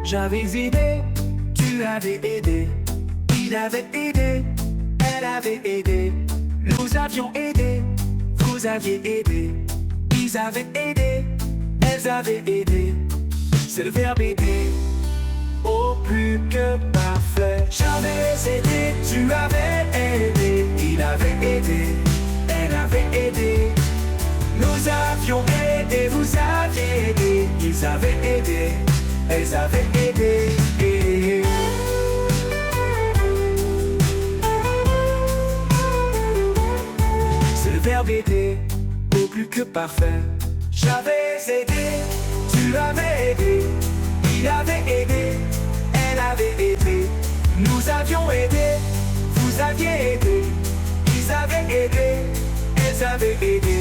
J'avais aidé, tu avais aidé. Il avait aidé, elle avait aidé. Nous avions aidé, vous aviez aidé. Ils avaient aidé, elles avaient aidé. C'est le verbe aider, au plus que parfait. J'avais aidé, tu avais aidé. Il avait aidé, elle avait aidé. Nous avions aidé, vous aviez aidé. Ils avaient aidé, elles avaient aidé. C'est le verbe aider, au plus que parfait. J'avais aidé, tu avais aidé. Il avait aidé, elle avait aidé. Nous avions aidé, vous aviez aidé. Ils avaient aidé, elles avaient aidé.